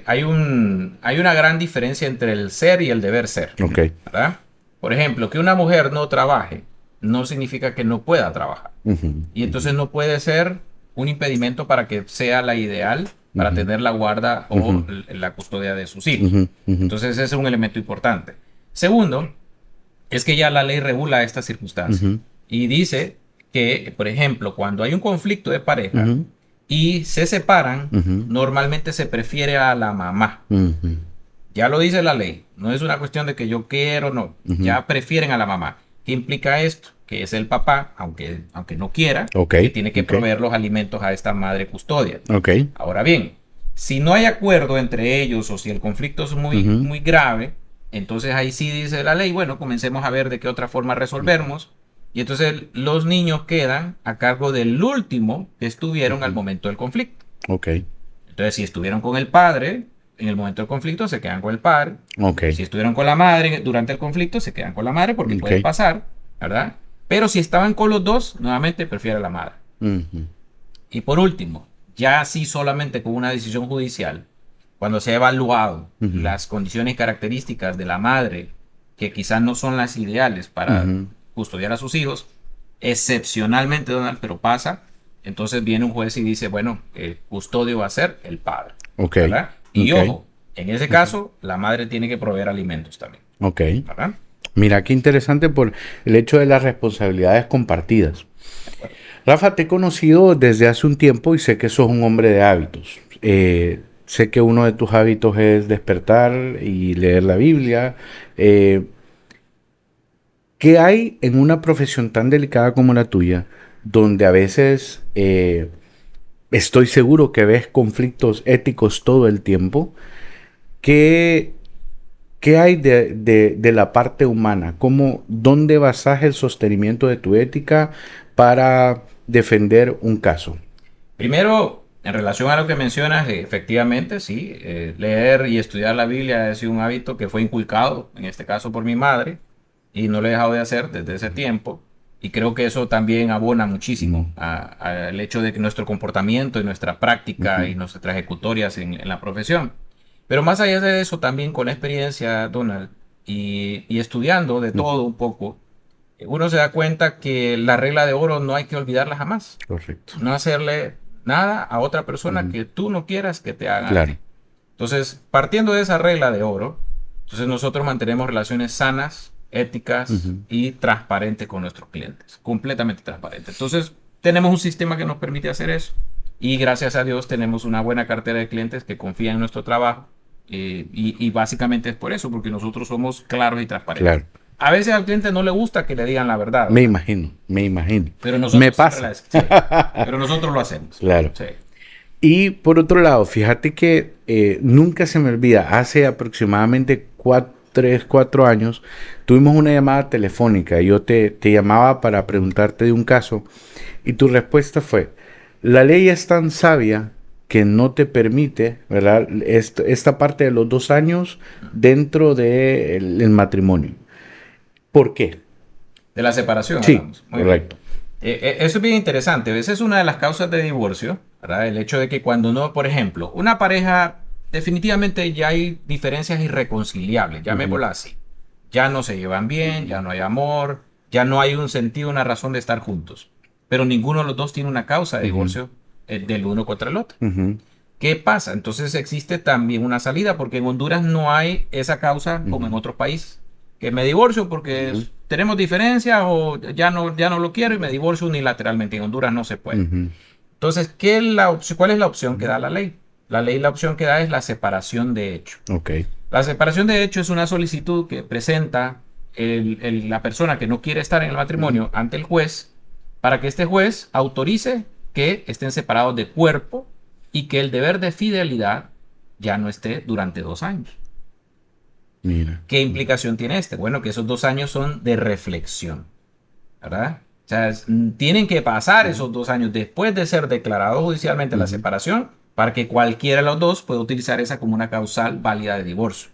[SPEAKER 2] Hay una gran diferencia entre el ser y el deber ser.
[SPEAKER 1] Okay.
[SPEAKER 2] ¿Verdad? Por ejemplo, que una mujer no trabaje no significa que no pueda trabajar. Y entonces no puede ser un impedimento para que sea la ideal para tener la guarda o la custodia de sus hijos. Entonces ese es un elemento importante. Segundo, es que ya la ley regula estas circunstancias y dice que, por ejemplo, cuando hay un conflicto de pareja y se separan, normalmente se prefiere a la mamá. Ya lo dice la ley. No es una cuestión de que yo quiero, no. Ya prefieren a la mamá. ¿Qué implica esto? Que es el papá, aunque no quiera, que tiene que proveer los alimentos a esta madre custodia. Ahora bien, si no hay acuerdo entre ellos o si el conflicto es muy grave, entonces ahí sí dice la ley, bueno, comencemos a ver de qué otra forma resolvemos. Y entonces los niños quedan a cargo del último que estuvieron al momento del conflicto. Entonces, si estuvieron con el padre en el momento del conflicto, se quedan con el padre. Si estuvieron con la madre durante el conflicto, se quedan con la madre porque puede pasar, ¿verdad? Pero si estaban con los dos, nuevamente prefiere a la madre. Y por último, ya sí solamente con una decisión judicial, cuando se ha evaluado las condiciones y características de la madre, que quizás no son las ideales para custodiar a sus hijos, excepcionalmente, Donald, pero pasa, entonces viene un juez y dice, bueno, el custodio va a ser el padre. ¿Verdad? Y ojo, en ese caso, la madre tiene que proveer alimentos también. ¿Verdad?
[SPEAKER 1] Mira, qué interesante por el hecho de las responsabilidades compartidas. Rafa, te he conocido desde hace un tiempo y sé que sos un hombre de hábitos. Sé que uno de tus hábitos es despertar y leer la Biblia. ¿Qué hay en una profesión tan delicada como la tuya, donde a veces estoy seguro que ves conflictos éticos todo el tiempo? ¿Qué hay de la parte humana? ¿Dónde basas el sostenimiento de tu ética para defender un caso?
[SPEAKER 2] Primero, en relación a lo que mencionas, efectivamente, sí, leer y estudiar la Biblia es un hábito que fue inculcado, en este caso por mi madre, y no lo he dejado de hacer desde ese tiempo. Y creo que eso también abona muchísimo al hecho de que nuestro comportamiento y nuestra práctica y nuestras ejecutorias en la profesión. Pero más allá de eso, también con la experiencia, Donald, y estudiando de todo un poco, uno se da cuenta que la regla de oro no hay que olvidarla jamás.
[SPEAKER 1] Correcto.
[SPEAKER 2] No hacerle nada a otra persona que tú no quieras que te haga.
[SPEAKER 1] Claro.
[SPEAKER 2] Entonces, partiendo de esa regla de oro, entonces nosotros mantenemos relaciones sanas, éticas y transparentes con nuestros clientes, completamente transparentes. Entonces, tenemos un sistema que nos permite hacer eso y gracias a Dios tenemos una buena cartera de clientes que confían en nuestro trabajo y básicamente es por eso, porque nosotros somos claros y transparentes.
[SPEAKER 1] Claro.
[SPEAKER 2] A veces al cliente no le gusta que le digan la verdad.
[SPEAKER 1] Me imagino.
[SPEAKER 2] Pero nosotros
[SPEAKER 1] Me pasa.
[SPEAKER 2] Pero nosotros lo hacemos.
[SPEAKER 1] Claro.
[SPEAKER 2] Sí.
[SPEAKER 1] Y por otro lado, fíjate que nunca se me olvida, hace aproximadamente 3, 4 años, tuvimos una llamada telefónica. Yo te llamaba para preguntarte de un caso y tu respuesta fue, la ley es tan sabia que no te permite, ¿verdad? Esta parte de los 2 años dentro del matrimonio. ¿Por qué?
[SPEAKER 2] De la separación.
[SPEAKER 1] Sí,
[SPEAKER 2] hablamos. Muy
[SPEAKER 1] correcto.
[SPEAKER 2] Eso es bien interesante. A veces es una de las causas de divorcio, ¿verdad? El hecho de que cuando no, por ejemplo, una pareja, definitivamente ya hay diferencias irreconciliables, llamémosla así. Ya no se llevan bien, ya no hay amor, ya no hay un sentido, una razón de estar juntos. Pero ninguno de los dos tiene una causa de divorcio del uno contra el otro. ¿Qué pasa? Entonces existe también una salida, porque en Honduras no hay esa causa como en otros países. Que me divorcio porque tenemos diferencias o ya no lo quiero y me divorcio unilateralmente. En Honduras no se puede. Entonces, ¿cuál es la opción que da la ley? La opción que da es la separación de hecho.
[SPEAKER 1] Okay.
[SPEAKER 2] La separación de hecho es una solicitud que presenta la persona que no quiere estar en el matrimonio ante el juez para que este juez autorice que estén separados de cuerpo y que el deber de fidelidad ya no esté durante 2 años.
[SPEAKER 1] Mira.
[SPEAKER 2] ¿Qué implicación tiene este? Bueno, que esos 2 años son de reflexión, ¿verdad? O sea, tienen que pasar esos 2 años después de ser declarado judicialmente la separación para que cualquiera de los dos pueda utilizar esa como una causal válida de divorcio.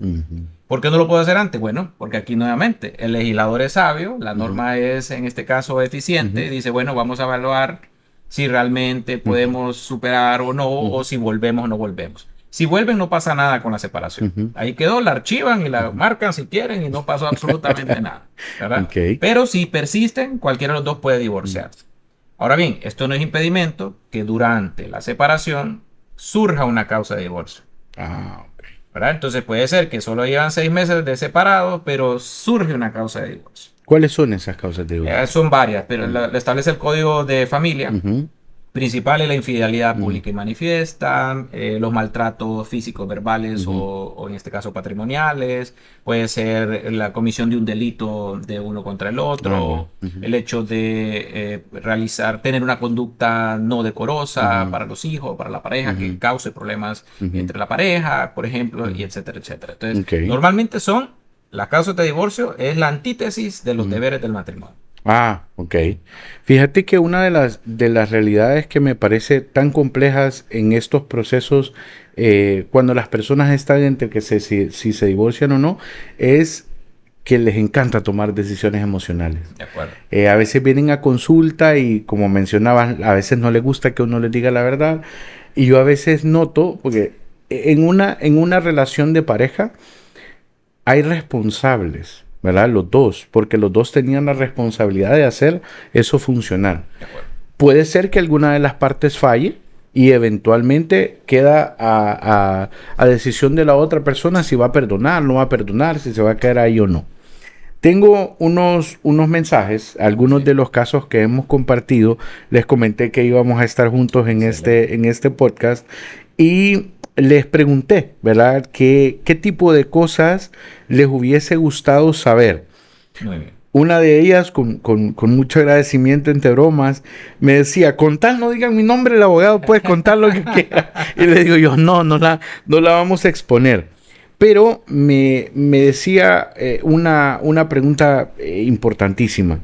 [SPEAKER 2] ¿Por qué no lo puedo hacer antes? Bueno, porque aquí nuevamente el legislador es sabio, la norma es en este caso eficiente, dice, bueno, vamos a evaluar si realmente podemos superar o no, o si volvemos o no volvemos. Si vuelven, no pasa nada con la separación. Ahí quedó, la archivan y la marcan si quieren y no pasó absolutamente nada, ¿verdad?
[SPEAKER 1] Okay.
[SPEAKER 2] Pero si persisten, cualquiera de los dos puede divorciarse. Ahora bien, esto no es impedimento que durante la separación surja una causa de divorcio. ¿Verdad? Entonces puede ser que solo llevan 6 meses de separados, pero surge una causa de divorcio.
[SPEAKER 1] ¿Cuáles son esas causas de divorcio?
[SPEAKER 2] Son varias, pero la establece el Código de Familia. Principal es la infidelidad pública y manifiesta, los maltratos físicos, verbales o en este caso patrimoniales, puede ser la comisión de un delito de uno contra el otro, el hecho de tener una conducta no decorosa para los hijos, para la pareja, que cause problemas entre la pareja, por ejemplo, y etcétera, etcétera. Entonces, normalmente las causas de divorcio es la antítesis de los deberes del matrimonio.
[SPEAKER 1] Ok. Fíjate que una de las realidades que me parece tan complejas en estos procesos, cuando las personas están entre que si se divorcian o no, es que les encanta tomar decisiones emocionales.
[SPEAKER 2] De acuerdo.
[SPEAKER 1] A veces vienen a consulta y, como mencionabas, a veces no les gusta que uno les diga la verdad. Y yo a veces noto, porque en una relación de pareja hay responsables, ¿verdad? Los dos, porque los dos tenían la responsabilidad de hacer eso funcionar. Puede ser que alguna de las partes falle y eventualmente queda a decisión de la otra persona si va a perdonar, no va a perdonar, si se va a quedar ahí o no. Tengo unos mensajes, algunos de los casos que hemos compartido. Les comenté que íbamos a estar juntos en este podcast y les pregunté, ¿verdad? ¿Qué tipo de cosas les hubiese gustado saber?
[SPEAKER 2] Muy bien.
[SPEAKER 1] Una de ellas, con mucho agradecimiento entre bromas, me decía, contad, no digan mi nombre, el abogado puede contar lo que quiera. Y le digo yo, no la vamos a exponer. Pero me decía una pregunta importantísima.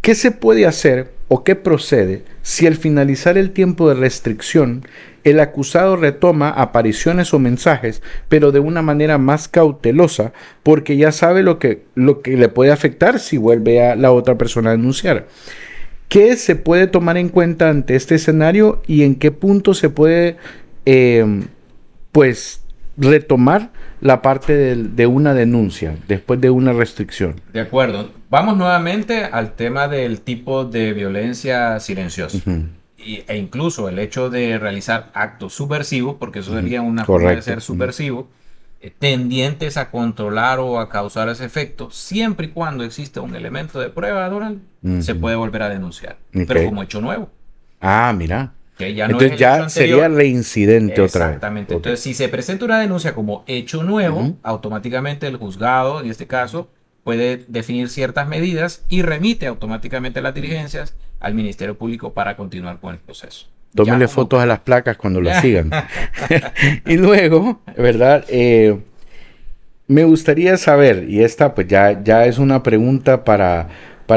[SPEAKER 1] ¿Qué se puede hacer o qué procede si al finalizar el tiempo de restricción el acusado retoma apariciones o mensajes, pero de una manera más cautelosa, porque ya sabe lo que le puede afectar si vuelve a la otra persona a denunciar? ¿Qué se puede tomar en cuenta ante este escenario y en qué punto se puede pues retomar la parte de una denuncia después de una restricción?
[SPEAKER 2] De acuerdo. Vamos nuevamente al tema del tipo de violencia silenciosa. E incluso el hecho de realizar actos subversivos, porque eso sería una forma de ser subversivo, tendientes a controlar o a causar ese efecto, siempre y cuando exista un elemento de prueba, Donald, se puede volver a denunciar, pero como hecho nuevo.
[SPEAKER 1] Ah, mira.
[SPEAKER 2] Que ya no
[SPEAKER 1] entonces
[SPEAKER 2] es
[SPEAKER 1] ya sería reincidente otra vez.
[SPEAKER 2] Exactamente. Entonces, si se presenta una denuncia como hecho nuevo, automáticamente el juzgado, en este caso, puede definir ciertas medidas y remite automáticamente las diligencias al Ministerio Público para continuar con el proceso.
[SPEAKER 1] Tómele fotos a las placas cuando lo sigan. Y luego, ¿verdad? Me gustaría saber, y esta pues ya es una pregunta para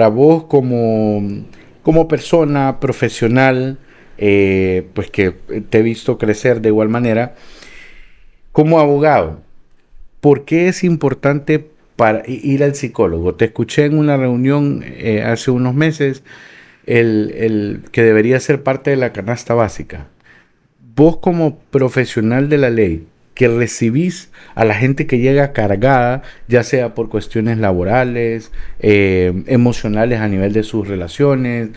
[SPEAKER 1] vos como persona profesional, pues que te he visto crecer de igual manera, como abogado, ¿por qué es importante para ir al psicólogo? Te escuché en una reunión hace unos meses el que debería ser parte de la canasta básica. Vos como profesional de la ley, que recibís a la gente que llega cargada, ya sea por cuestiones laborales, emocionales a nivel de sus relaciones,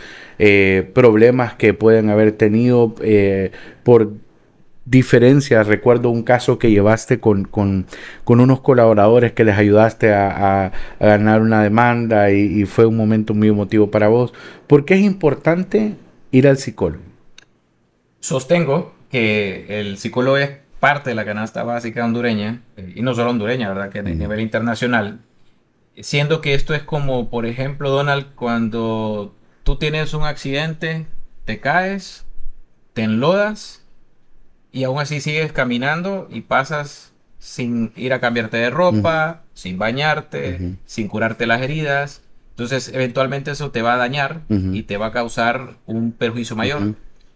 [SPEAKER 1] problemas que pueden haber tenido por diferencias. Recuerdo un caso que llevaste con unos colaboradores que les ayudaste a ganar una demanda y fue un momento muy emotivo para vos. ¿Por qué es importante ir al psicólogo?
[SPEAKER 2] Sostengo que el psicólogo es parte de la canasta básica hondureña, y no solo hondureña, ¿verdad? Que a nivel internacional, siendo que esto es como, por ejemplo, Donald, cuando tú tienes un accidente, te caes, te enlodas, y aún así sigues caminando y pasas sin ir a cambiarte de ropa, sin bañarte, sin curarte las heridas. Entonces, eventualmente eso te va a dañar y te va a causar un perjuicio mayor.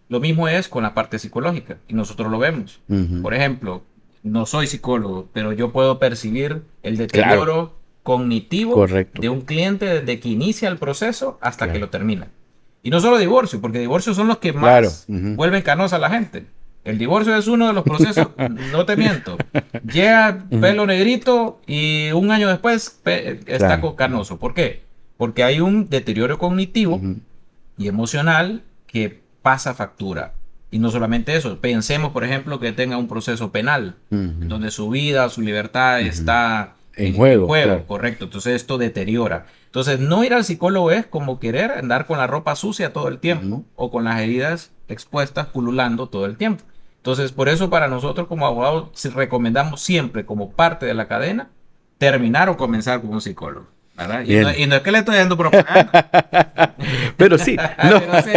[SPEAKER 2] Lo mismo es con la parte psicológica, y nosotros lo vemos. Por ejemplo, no soy psicólogo, pero yo puedo percibir el deterioro cognitivo de un cliente desde que inicia el proceso hasta que lo termina. Y no solo divorcio, porque divorcios son los que más vuelven canosa a la gente. El divorcio es uno de los procesos, no te miento. Llega pelo negrito y un año después está canoso. ¿Por qué? Porque hay un deterioro cognitivo y emocional que pasa factura. Y no solamente eso, pensemos, por ejemplo, que tenga un proceso penal, donde su vida, su libertad está en juego. Correcto. Entonces esto deteriora. Entonces no ir al psicólogo es como querer andar con la ropa sucia todo el tiempo o con las heridas expuestas pululando todo el tiempo. Entonces, por eso para nosotros como abogados recomendamos siempre, como parte de la cadena, terminar o comenzar con un psicólogo, ¿verdad? Y no es que le estoy dando propaganda.
[SPEAKER 1] Pero sí, no.
[SPEAKER 2] Pero sí.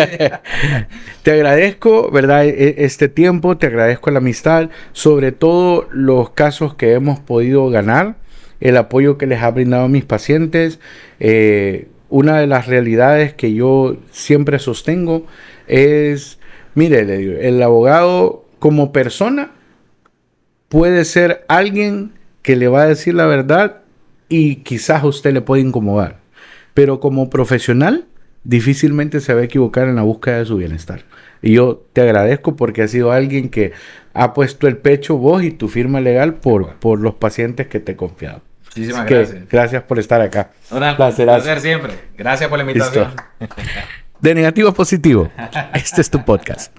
[SPEAKER 1] Te agradezco, ¿verdad? Este tiempo, te agradezco la amistad, sobre todo los casos que hemos podido ganar, el apoyo que les ha brindado a mis pacientes. Una de las realidades que yo siempre sostengo es, mire, el abogado como persona puede ser alguien que le va a decir la verdad y quizás a usted le puede incomodar, pero como profesional difícilmente se va a equivocar en la búsqueda de su bienestar. Y yo te agradezco porque has sido alguien que ha puesto el pecho, vos y tu firma legal, por los pacientes que te he confiado.
[SPEAKER 2] Muchísimas gracias.
[SPEAKER 1] Gracias por estar acá.
[SPEAKER 2] Un placer siempre. Gracias por la invitación.
[SPEAKER 1] Listo. De negativo a positivo. Este es tu podcast.